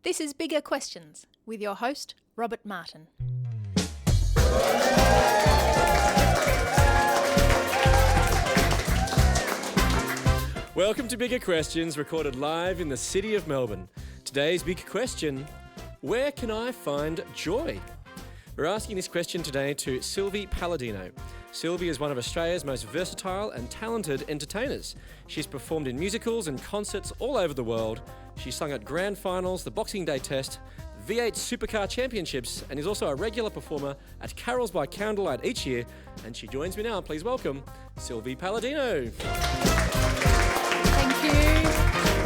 This is Bigger Questions with your host, Robert Martin. Welcome to Bigger Questions, recorded live in the city of Melbourne. Today's big question, where can I find joy? We're asking this question today to Silvie Paladino. Silvie is one of Australia's most versatile and talented entertainers. She's performed in musicals and concerts all over the world. She's sung at grand finals, the Boxing Day Test, V8 Supercar Championships, and is also a regular performer at Carols by Candlelight each year. And she joins me now. Please welcome Silvie Paladino. Thank you.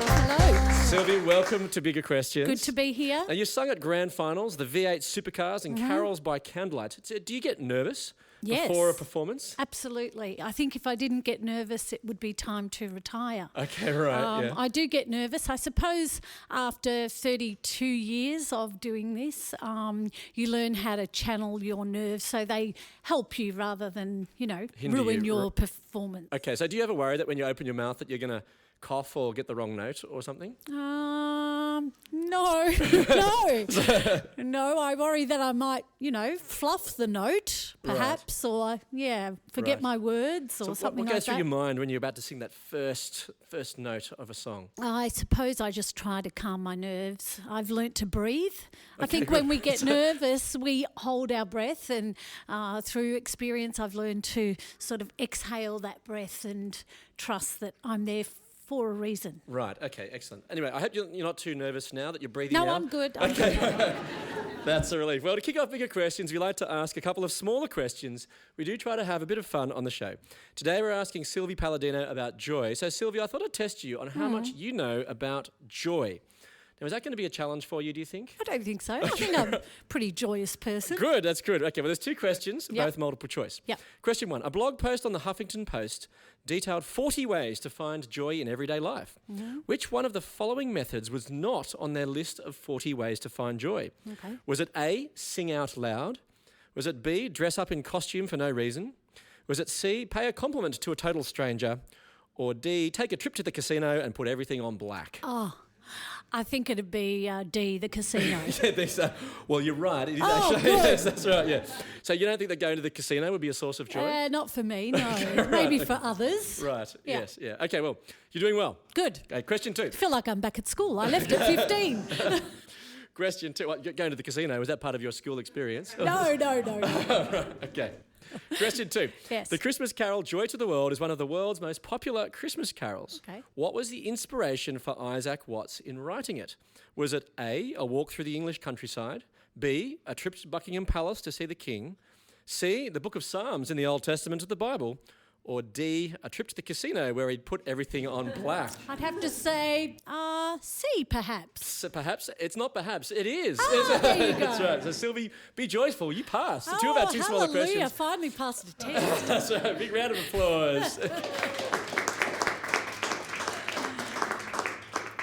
Hello. Silvie, welcome to Bigger Questions. Good to be here. Now, you sung at grand finals, the V8 Supercars and Carols by Candlelight. Do you get nervous before a performance? Absolutely. I think if I didn't get nervous, it would be time to retire. Okay, right, I do get nervous. I suppose after 32 years of doing this, you learn how to channel your nerves so they help you rather than, ruin your performance. Okay, so do you ever worry that when you open your mouth that you're going to cough or get the wrong note or something? No. No, I worry that I might, fluff the note, perhaps, or, forget my words or something like that. What goes through your mind when you're about to sing that first note of a song? I suppose I just try to calm my nerves. I've learnt to breathe. I think when we get nervous, we hold our breath, and through experience, I've learned to sort of exhale that breath and trust that I'm there for a reason. Right, okay, excellent. Anyway, I hope you're not too nervous now that you're breathing out. No, I'm good. Okay. That's a relief. Well, to kick off Bigger Questions, we like to ask a couple of smaller questions. We do try to have a bit of fun on the show. Today we're asking Silvie Paladino about joy. So, Silvie, I thought I'd test you on how much you know about joy. Now, is that going to be a challenge for you, do you think? I don't think so. I think I'm a pretty joyous person. Good, that's good. Okay, well, there's two questions, both multiple choice. Yep. Question one, a blog post on the Huffington Post detailed 40 ways to find joy in everyday life. Mm-hmm. Which one of the following methods was not on their list of 40 ways to find joy? Okay. Was it A, sing out loud? Was it B, dress up in costume for no reason? Was it C, pay a compliment to a total stranger? Or D, take a trip to the casino and put everything on black? Oh, I think it'd be D, the casino. Well, you're right. It is actually. Good. Yes, that's right, yeah. So you don't think that going to the casino would be a source of joy? Not for me, no. Right. Maybe for others. Right, yes, yeah. Okay, well, you're doing well. Good. Okay, question two. I feel like I'm back at school. I left at 15. Question two. What, going to the casino, was that part of your school experience? No. Right, okay. Question two. Yes. The Christmas carol Joy to the World is one of the world's most popular Christmas carols. Okay. What was the inspiration for Isaac Watts in writing it? Was it A, a walk through the English countryside? B, a trip to Buckingham Palace to see the King? C, the Book of Psalms in the Old Testament of the Bible? Or D, a trip to the casino where he'd put everything on black? I'd have to say C, perhaps. So perhaps? It's not perhaps, it is. There you go. That's right. So Silvie, be joyful. You passed. Two of our two smaller questions. Hallelujah, finally passed the test. That's right. Big round of applause.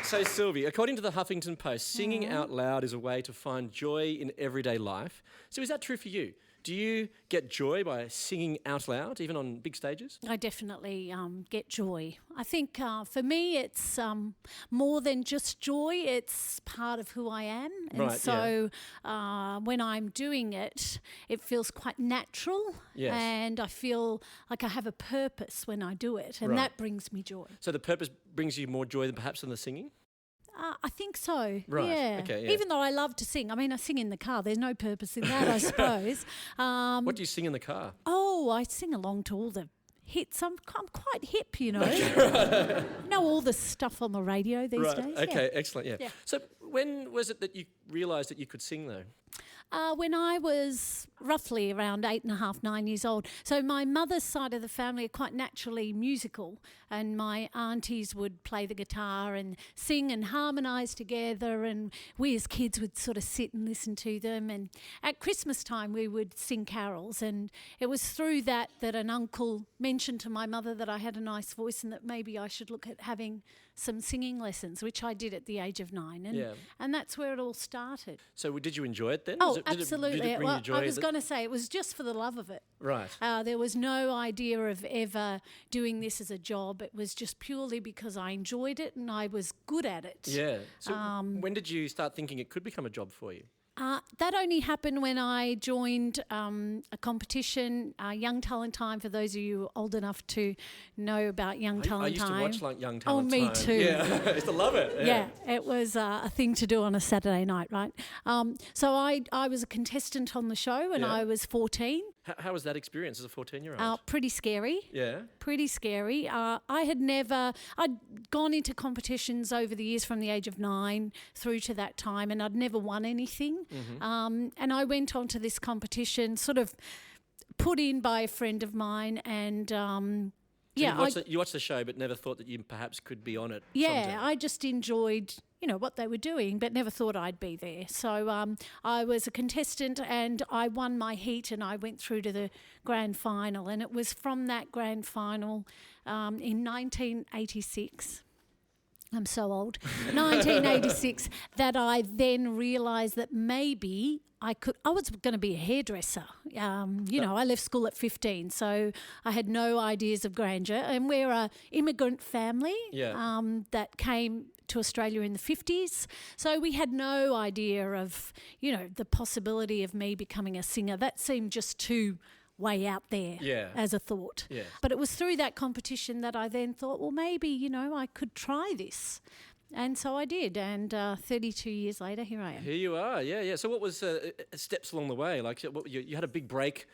So Silvie, according to the Huffington Post, singing out loud is a way to find joy in everyday life. So is that true for you? Do you get joy by singing out loud, even on big stages? I definitely get joy. I think for me it's more than just joy, it's part of who I am. And so when I'm doing it, it feels quite natural. Yes. And I feel like I have a purpose when I do it, and that brings me joy. So the purpose brings you more joy than perhaps than the singing? I think so. Right. Yeah. Okay, yeah. Even though I love to sing. I mean, I sing in the car. There's no purpose in that, I suppose. What do you sing in the car? Oh, I sing along to all the hits. I'm quite hip, you know. Know all the stuff on the radio these days. Okay, excellent, yeah. So when was it that you realised that you could sing, though? When I was roughly around 8.5, 9 years old. So my mother's side of the family are quite naturally musical, and my aunties would play the guitar and sing and harmonise together, and we as kids would sort of sit and listen to them. And at Christmas time we would sing carols, and it was through that an uncle mentioned to my mother that I had a nice voice and that maybe I should look at having some singing lessons, which I did at the age of 9, and that's where it all started. So did you enjoy it then? Oh, absolutely. Did it bring you joy? I was going to say it was just for the love of it. Right. There was no idea of ever doing this as a job. It was just purely because I enjoyed it and I was good at it. Yeah. So when did you start thinking it could become a job for you? That only happened when I joined a competition, Young Talent Time, for those of you old enough to know about Young Talent Time. I used to watch Young Talent Time. Oh, me too. Yeah, I used to love it. Yeah, it was a thing to do on a Saturday night, right? So I was a contestant on the show and I was 14. How was that experience as a 14-year-old? Pretty scary. Yeah. Pretty scary. I'd gone into competitions over the years from the age of 9 through to that time, and I'd never won anything. Mm-hmm. And I went on to this competition sort of put in by a friend of mine, and you watched the show but never thought that you perhaps could be on it someday. I just enjoyed what they were doing, but never thought I'd be there. So I was a contestant and I won my heat and I went through to the grand final. And it was from that grand final in 1986. I'm so old. 1986, that I then realised that maybe I was going to be a hairdresser. I left school at 15, so I had no ideas of grandeur. And we're an immigrant family that came to Australia in the 50s. So we had no idea of, the possibility of me becoming a singer. That seemed just too way out there as a thought. Yes. But it was through that competition that I then thought, well, maybe, I could try this. And so I did, and 32 years later, here I am. Here you are, yeah. So what was steps along the way? Like you had a big break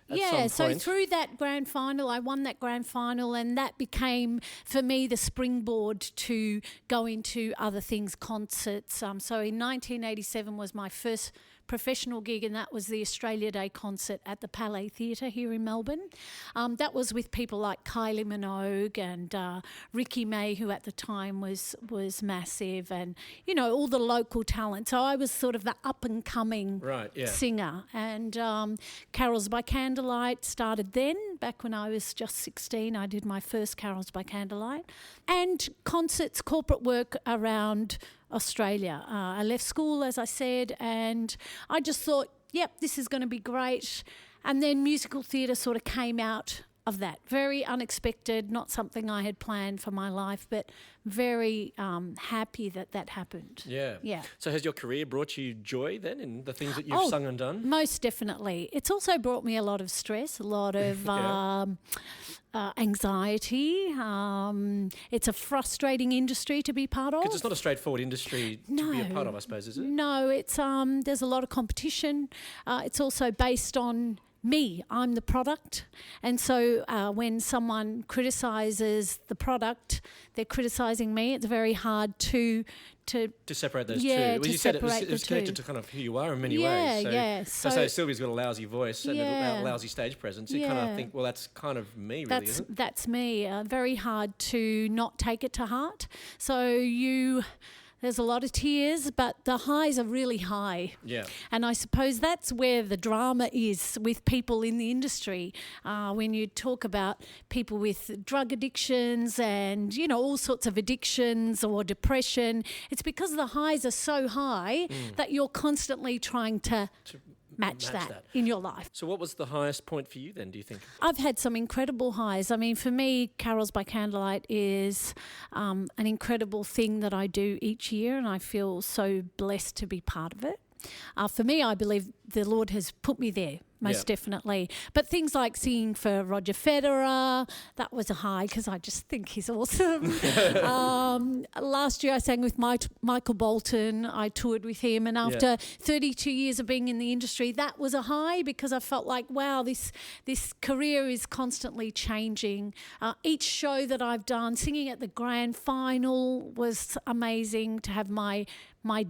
at some point. So through that grand final, I won that grand final, and that became, for me, the springboard to go into other things, concerts. So in 1987 was my first professional gig, and that was the Australia Day concert at the Palais Theatre here in Melbourne. That was with people like Kylie Minogue and Ricky May, who at the time was massive, and all the local talent. So I was sort of the up and coming singer, and Carols by Candlelight started then. Back when I was just 16, I did my first Carols by Candlelight, and concerts, corporate work around Australia. I left school, as I said, and I just thought, yep, this is going to be great. And then musical theatre sort of came out of that. Very unexpected, not something I had planned for my life, but very happy that happened. Yeah. So has your career brought you joy then in the things that you've sung and done? Most definitely. It's also brought me a lot of stress, a lot of anxiety. It's a frustrating industry to be part of. Because it's not a straightforward industry to be a part of, I suppose, is it? No, it's there's a lot of competition. It's also based on me. I'm the product. And so when someone criticises the product, they're criticising me. It's very hard to separate those two. Well, you said it was connected to kind of who you are in many ways. So, so Sylvie's got a lousy voice and a lousy stage presence. You kind of think, well, that's kind of me, really, isn't it? That's me. Very hard to not take it to heart. So there's a lot of tears, but the highs are really high. Yeah. And I suppose that's where the drama is with people in the industry. When you talk about people with drug addictions and, all sorts of addictions or depression, it's because the highs are so high that you're constantly trying to match that in your life. So what was the highest point for you then, do you think? I've had some incredible highs. I mean, for me, Carols by Candlelight is an incredible thing that I do each year, and I feel so blessed to be part of it. For me, I believe the Lord has put me there, most definitely. But things like singing for Roger Federer, that was a high because I just think he's awesome. Last year I sang with Michael Bolton. I toured with him, and after 32 years of being in the industry, that was a high because I felt like, wow, this career is constantly changing. Each show that I've done, singing at the grand final was amazing to have my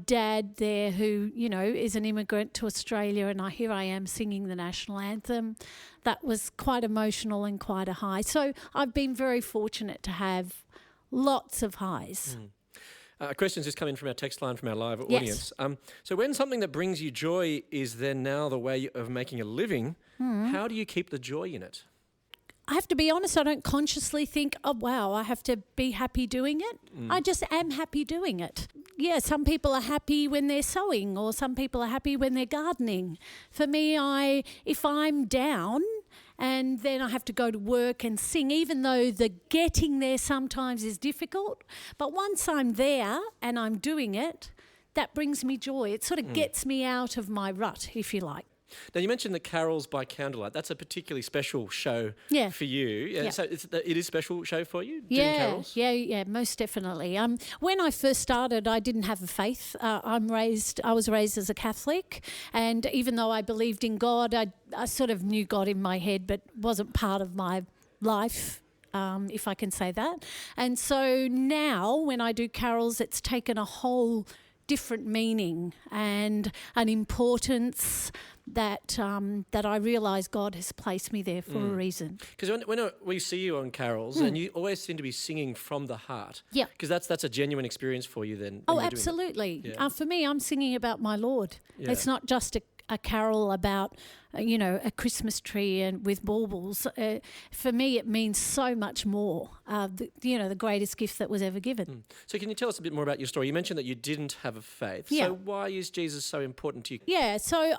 dad there who, is an immigrant to Australia, and here I am singing the national anthem. That was quite emotional and quite a high. So I've been very fortunate to have lots of highs. Questions just come in from our text line from our live audience. So when something that brings you joy is then now the way of making a living, how do you keep the joy in it? I have to be honest, I don't consciously think, oh, wow, I have to be happy doing it. I just am happy doing it. Yeah, some people are happy when they're sewing, or some people are happy when they're gardening. For me, if I'm down and then I have to go to work and sing, even though the getting there sometimes is difficult. But once I'm there and I'm doing it, that brings me joy. It sort of gets me out of my rut, if you like. Now, you mentioned the Carols by Candlelight. That's a particularly special show for you. Yeah. So it is a special show for you, doing Yeah, carols? yeah, most definitely. When I first started, I didn't have a faith. I was raised as a Catholic, and even though I believed in God, I sort of knew God in my head, but wasn't part of my life. If I can say that. And so now when I do carols, it's taken a whole different meaning and an importance that I realise God has placed me there for a reason. Because when we see you on carols, and you always seem to be singing from the heart. Yeah. Because that's a genuine experience for you then. Oh, when you're doing it. absolutely. Yeah. For me, I'm singing about my Lord. Yeah. It's not just a carol about, a Christmas tree and with baubles. For me, it means so much more. The greatest gift that was ever given. So can you tell us a bit more about your story? You mentioned that you didn't have a faith. Yeah. So why is Jesus so important to you? Yeah, so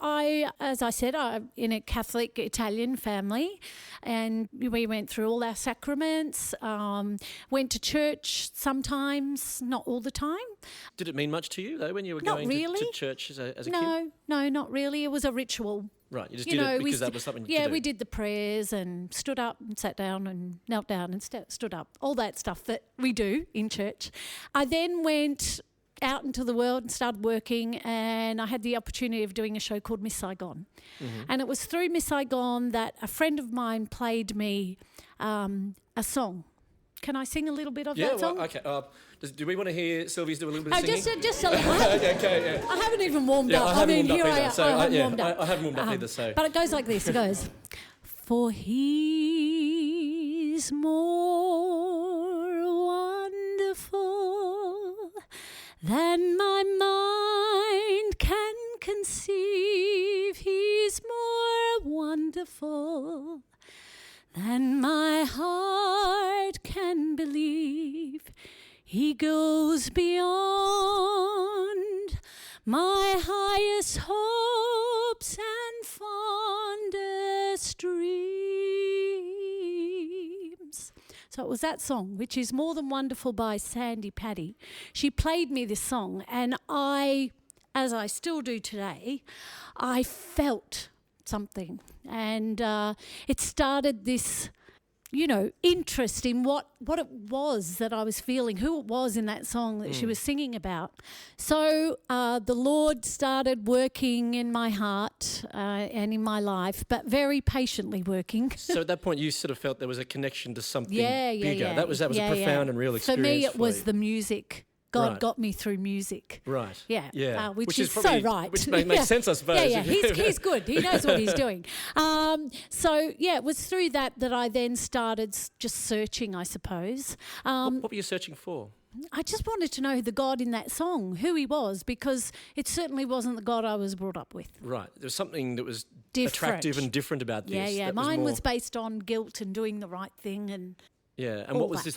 as I said, I'm in a Catholic Italian family, and we went through all our sacraments, went to church sometimes, not all the time. Did it mean much to you, though, when you were Not going really. to church as a kid? No, not really. It was a ritual. Right, you just did it because that was something to do. we did the prayers and stood up and sat down and knelt down and stood up. All that stuff that we do in church. I then went out into the world and started working, and I had the opportunity of doing a show called Miss Saigon. And it was through Miss Saigon that a friend of mine played me a song. Can I sing a little bit of that song? Well, okay. Do we want to hear Silvie's do a little bit of singing? Just a little. Okay, yeah. I haven't even warmed Yeah, up. I haven't warmed up here I either, am. so I haven't yeah, warmed up. I haven't warmed up either, so. But it goes like this. It goes, for he's more wonderful than my mind can conceive. He's more wonderful than my heart can believe. He goes beyond my highest hopes and fondest dreams. So it was that song, which is More Than Wonderful by Sandy Paddy. She played me this song, and I, as I still do today, I felt something. And it started this, interest in what it was that I was feeling, who it was in that song that she was singing about. So the Lord started working in my heart and in my life, but very patiently working. So at that point, you sort of felt there was a connection to something bigger. Yeah. That was a profound and real experience. For me, it was you. the music. God Right. got me through music. Right. Yeah. Which is probably, so right. Which makes sense, I suppose. Yeah. He's good. He knows what he's doing. It was through that I then started just searching, I suppose. What were you searching for? I just wanted to know the God in that song, who he was, because it certainly wasn't the God I was brought up with. Right. There was something that was Different. attractive and different about this. Yeah. that Mine more... was based on guilt and doing the right thing and... Yeah, and all what was this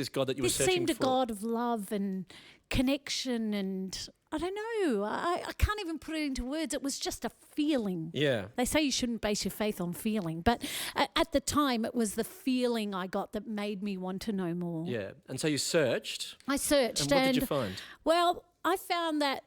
God that you were This searching seemed a for? God of love and connection, and I don't know. I can't even put it into words. It was just a feeling. Yeah. They say you shouldn't base your faith on feeling, but at the time it was the feeling I got that made me want to know more. Yeah, and so you searched. I searched, And what did you find? Well, I found that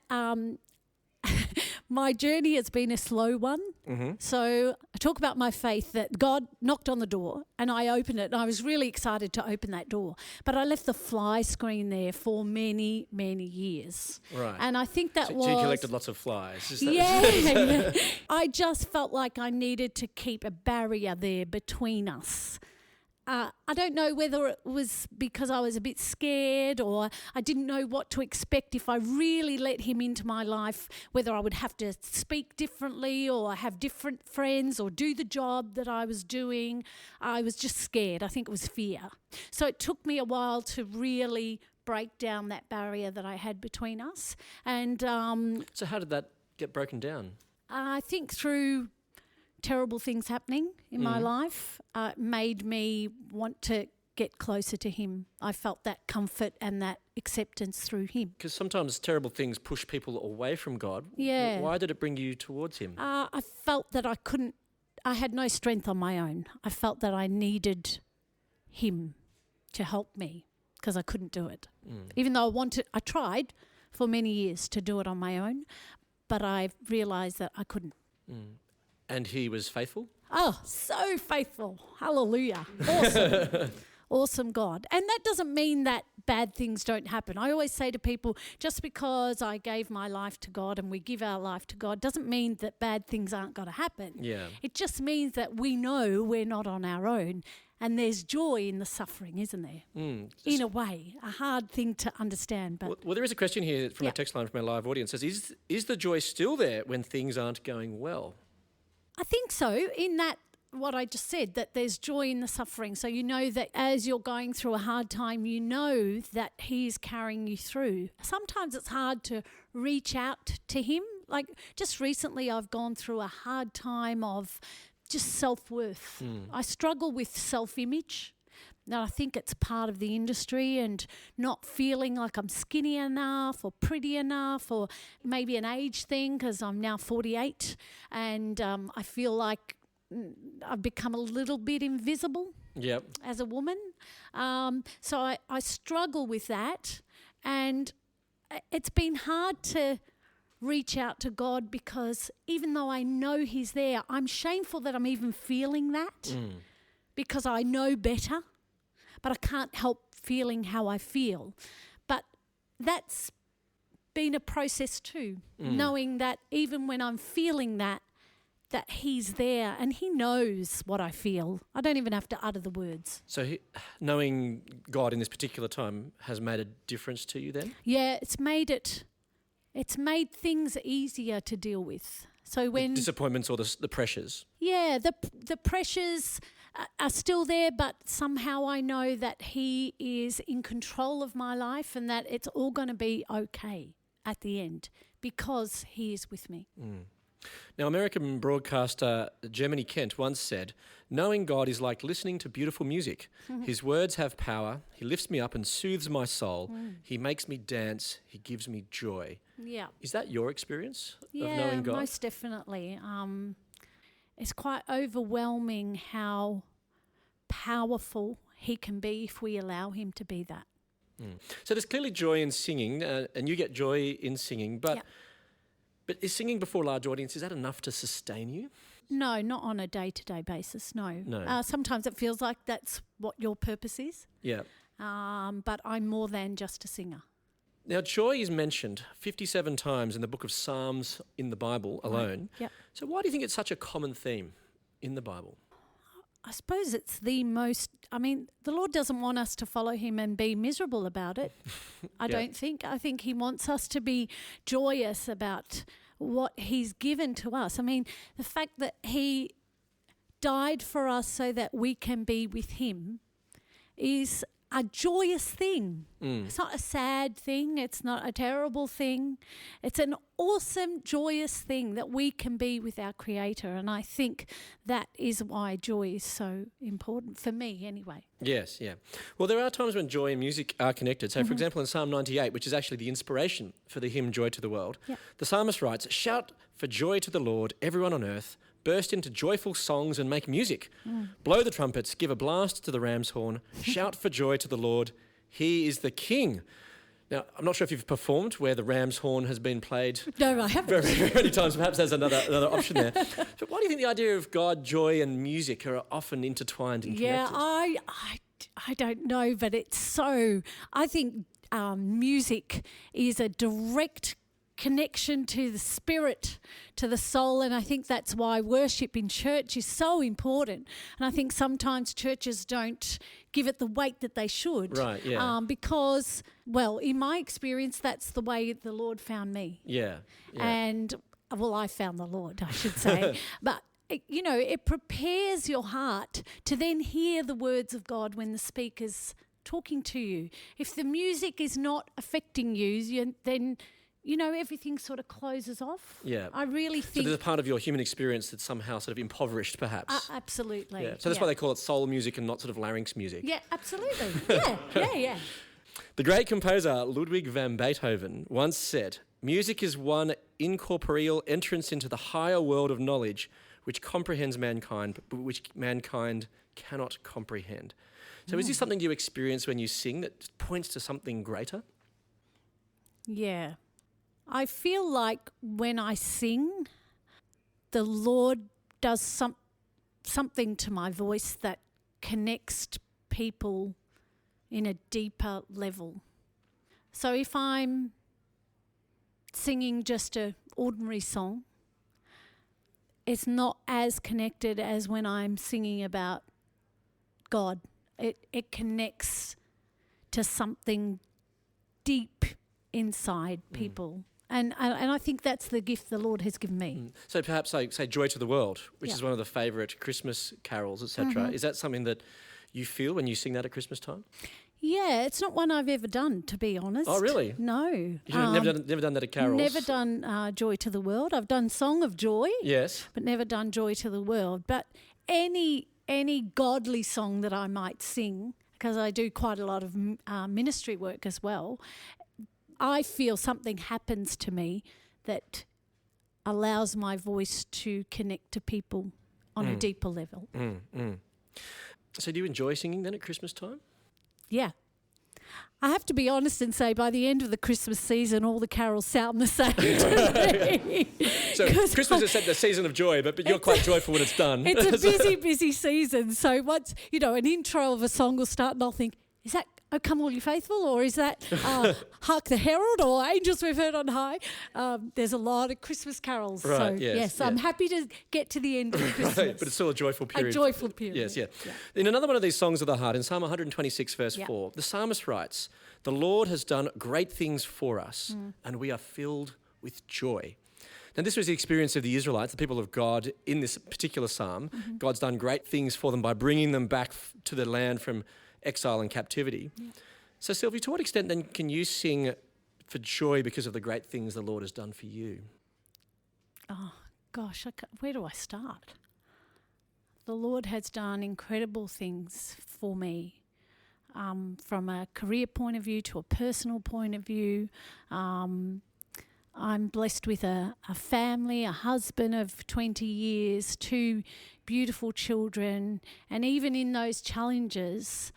my journey has been a slow one. Mm-hmm. So I talk about my faith, that God knocked on the door and I opened it, and I was really excited to open that door. But I left the fly screen there for many, many years. Right. And I think that So was... you collected lots of flies. Is that Yeah. I just felt like I needed to keep a barrier there between us. I don't know whether it was because I was a bit scared or I didn't know what to expect if I really let him into my life, whether I would have to speak differently or have different friends or do the job that I was doing. I was just scared. I think it was fear. So it took me a while to really break down that barrier that I had between us. And So how did that get broken down? I think through terrible things happening in my life made me want to get closer to him. I felt that comfort and that acceptance through him. Because sometimes terrible things push people away from God. Yeah. Why did it bring you towards him? I felt that I couldn't I had no strength on my own. I felt that I needed him to help me because I couldn't do it. Even though I tried for many years to do it on my own, but I realised that I couldn't. And he was faithful? Oh, so faithful. Hallelujah. Awesome. Awesome God. And that doesn't mean that bad things don't happen. I always say to people, just because I gave my life to God and we give our life to God doesn't mean that bad things aren't going to happen. Yeah. It just means that we know we're not on our own, and there's joy in the suffering, isn't there? In a way, a hard thing to understand. But Well, there is a question here from a text line from our live audience. It says, is the joy still there when things aren't going well? I think so, in that what I just said, that there's joy in the suffering. So you know that as you're going through a hard time, you know that he's carrying you through. Sometimes it's hard to reach out to him. Like just recently I've gone through a hard time of just self-worth. I struggle with self-image. Now, I think it's part of the industry and not feeling like I'm skinny enough or pretty enough, or maybe an age thing because I'm now 48 and I feel like I've become a little bit invisible as a woman. So I struggle with that, and it's been hard to reach out to God because even though I know he's there, I'm shameful that I'm even feeling that because I know better, but I can't help feeling how I feel. But that's been a process too, knowing that even when I'm feeling that he's there and he knows what I feel. I don't even have to utter the words. So knowing God in this particular time has made a difference to you then? Yeah, it's made things easier to deal with. So when The disappointments or the pressures? Yeah, the pressures are still there, but somehow I know that he is in control of my life and that it's all going to be okay at the end because he is with me. Now, American broadcaster Germany Kent once said, "Knowing God is like listening to beautiful music. His words have power. He lifts me up and soothes my soul. He makes me dance. He gives me joy." Yeah. Is that your experience of Yeah, knowing God? most definitely. It's quite overwhelming how powerful he can be if we allow him to be that. So there's clearly joy in singing, and you get joy in singing, but... Yeah. But is singing before a large audience, is that enough to sustain you? No, not on a day-to-day basis, no. No. Sometimes it feels like that's what your purpose is, Yeah. but I'm more than just a singer. Now, joy is mentioned 57 times in the book of Psalms in the Bible alone. Yep. So why do you think it's such a common theme in the Bible? I suppose it's the Lord doesn't want us to follow him and be miserable about it. I don't think. I think he wants us to be joyous about what he's given to us. I mean, the fact that he died for us so that we can be with him is a joyous thing. It's not a sad thing. It's not a terrible thing. It's an awesome, joyous thing that we can be with our Creator. And I think that is why joy is so important, for me anyway. Yes, yeah. Well, there are times when joy and music are connected. So, for example, in Psalm 98, which is actually the inspiration for the hymn Joy to the World, the psalmist writes, "Shout for joy to the Lord, everyone on earth. Burst into joyful songs and make music. Blow the trumpets, give a blast to the ram's horn. Shout for joy to the Lord. He is the King." Now, I'm not sure if you've performed where the ram's horn has been played No, I haven't. very, very many times. Perhaps there's another option there. But why do you think the idea of God, joy and music are often intertwined and Yeah, connected? I don't know, but it's so... I think music is a direct connection to the spirit, to the soul, and I think that's why worship in church is so important. And I think sometimes churches don't give it the weight that they should. Right, yeah. Because, well, in my experience, that's the way the Lord found me. Yeah. And, well, I found the Lord, I should say. But, you know, it prepares your heart to then hear the words of God when the speaker's talking to you. If the music is not affecting you, then... you know, everything sort of closes off. Yeah. I really So think... there's a part of your human experience that's somehow sort of impoverished, perhaps. absolutely. Yeah. So that's why they call it soul music and not sort of larynx music. Yeah, absolutely. Yeah. The great composer Ludwig van Beethoven once said, "Music is one incorporeal entrance into the higher world of knowledge which comprehends mankind, but which mankind cannot comprehend. So is this something you experience when you sing that points to something greater? Yeah. I feel like when I sing, the Lord does something to my voice that connects people in a deeper level. So if I'm singing just an ordinary song, it's not as connected as when I'm singing about God. It connects to something deep inside people. And I think that's the gift the Lord has given me. So perhaps say Joy to the World, which Yeah. is one of the favourite Christmas carols, etc. Is that something that you feel when you sing that at Christmas time? Yeah, it's not one I've ever done, to be honest. Oh, really? No. You've never done that at carols? Never done Joy to the World. I've done Song of Joy, Yes. but never done Joy to the World. But any godly song that I might sing, because I do quite a lot of ministry work as well, I feel something happens to me that allows my voice to connect to people on a deeper level. So do you enjoy singing then at Christmas time? Yeah. I have to be honest and say by the end of the Christmas season, all the carols sound the same to me. So 'Cause Christmas is the season of joy, but you're quite joyful when it's done. It's a busy season. So once, an intro of a song will start and I'll think, is that "O Come All You Faithful" or is that "Hark the Herald" or "Angels We've Heard on High"? There's a lot of Christmas carols. Right, So yes, I'm yeah. happy to get to the end of Christmas. Right, but it's still a joyful period. A joyful period. Yes, yeah. In another one of these songs of the heart, in Psalm 126, verse Yeah. 4, the psalmist writes, "The Lord has done great things for us, and we are filled with joy." Now, this was the experience of the Israelites, the people of God, in this particular psalm. God's done great things for them by bringing them back to the land from exile and captivity. Yeah. So, Silvie, to what extent then can you sing for joy because of the great things the Lord has done for you? Oh, gosh, where do I start? The Lord has done incredible things for me, from a career point of view to a personal point of view. I'm blessed with a family, a husband of 20 years, 2 beautiful children, and even in those challenges,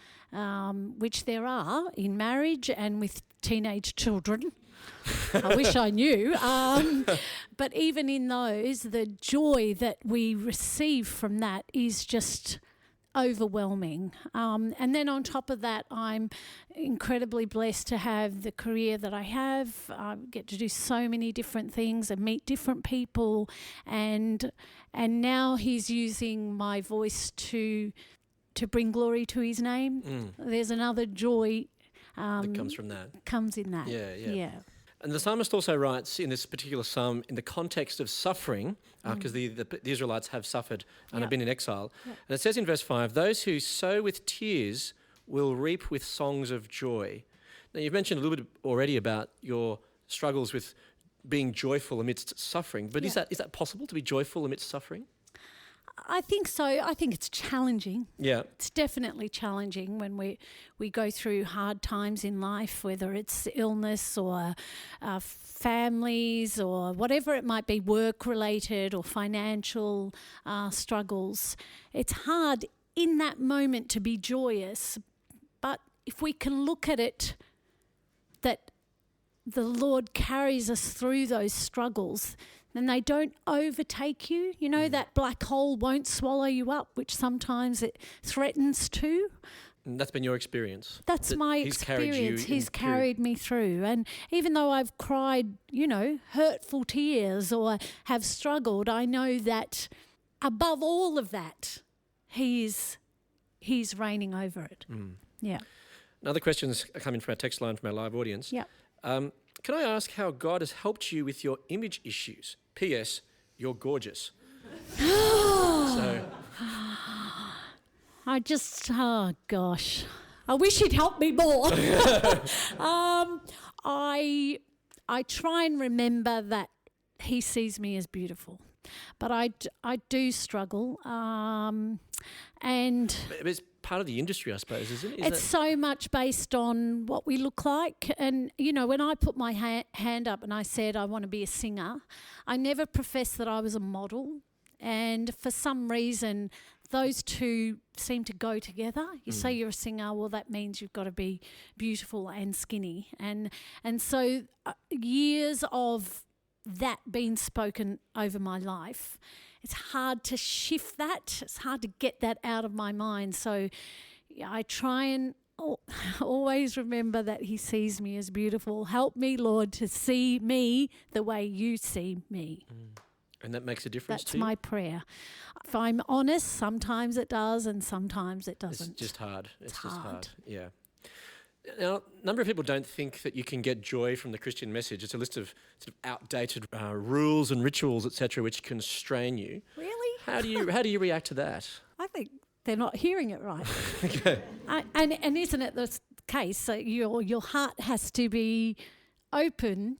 which there are in marriage and with teenage children, I wish I knew, but even in those, the joy that we receive from that is just overwhelming. And then on top of that, I'm incredibly blessed to have the career that I have. I get to do so many different things and meet different people, and now He's using my voice to bring glory to His name. There's another joy that comes from that. Comes in that. Yeah. And the psalmist also writes in this particular psalm in the context of suffering, because the Israelites have suffered and have been in exile. And it says in verse 5, "Those who sow with tears will reap with songs of joy." Now, you've mentioned a little bit already about your struggles with being joyful amidst suffering, but is that possible to be joyful amidst suffering? I think so. I think it's challenging. Yeah. It's definitely challenging when we go through hard times in life, whether it's illness or families or whatever it might be, work-related or financial struggles. It's hard in that moment to be joyous, but if we can look at it that the Lord carries us through those struggles, then they don't overtake you. That black hole won't swallow you up, which sometimes it threatens to. And that's been your experience? That's my experience. He's carried me through. And even though I've cried, hurtful tears or have struggled, I know that above all of that, He's reigning over it. Yeah. Another question's coming from our text line from our live audience. Yeah. Can I ask how God has helped you with your image issues? P.S. You're gorgeous. So, oh gosh, I wish He'd helped me more. I try and remember that He sees me as beautiful, but I do struggle, and it's part of the industry, I suppose, isn't it? It's so much based on what we look like. And, when I put my hand up and I said I want to be a singer, I never professed that I was a model. And for some reason, those two seem to go together. You say you're a singer, well, that means you've got to be beautiful and skinny. And so years of that being spoken over my life, it's hard to shift that. It's hard to get that out of my mind. So I try and always remember that he sees me as beautiful. Help me, Lord, to see me the way you see me. And that makes a difference That's to you? my prayer. If I'm honest, sometimes it does and sometimes it doesn't. It's just hard. It's just hard. hard. Yeah. Now, a number of people don't think that you can get joy from the Christian message. It's a list of sort of outdated rules and rituals, etc., which constrain you. Really? How do you react to that? I think they're not hearing it right. Okay. And isn't it the case? So your heart has to be open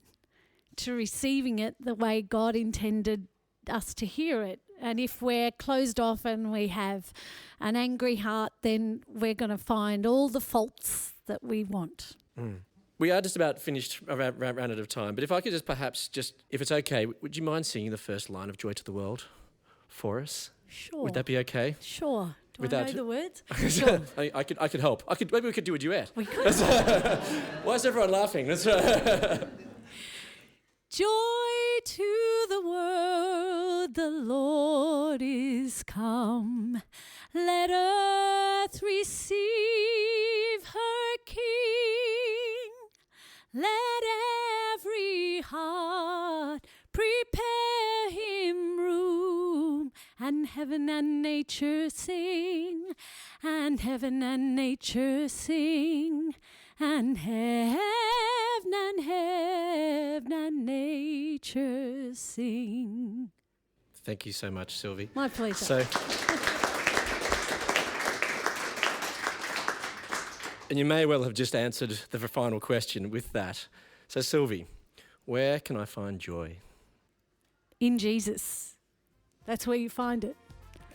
to receiving it the way God intended us to hear it. And if we're closed off and we have an angry heart, then we're going to find all the faults that we want. We are just about finished, around out of time. But if I could just if it's okay, would you mind singing the first line of Joy to the World for us? Sure. Would that be okay? Sure. Do I Without know the words? Sure. I could help. Maybe we could do a duet. We could. Why is everyone laughing? That's Joy to the world, the Lord is come. Let earth receive her King. Let every heart prepare him room. And heaven and nature sing. And heaven and nature sing. And heaven and nature sing. Thank you so much, Silvie. My pleasure. So, and you may well have just answered the final question with that. So, Silvie, where can I find joy? In Jesus. That's where you find it.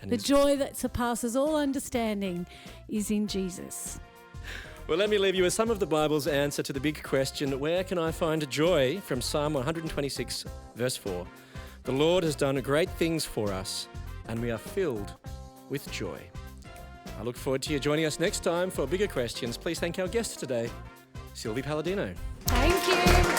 And The joy that surpasses all understanding is in Jesus. Well, let me leave you with some of the Bible's answer to the big question, where can I find joy? From Psalm 126, verse 4. The Lord has done great things for us, and we are filled with joy. I look forward to you joining us next time for bigger questions. Please thank our guest today, Silvie Paladino. Thank you.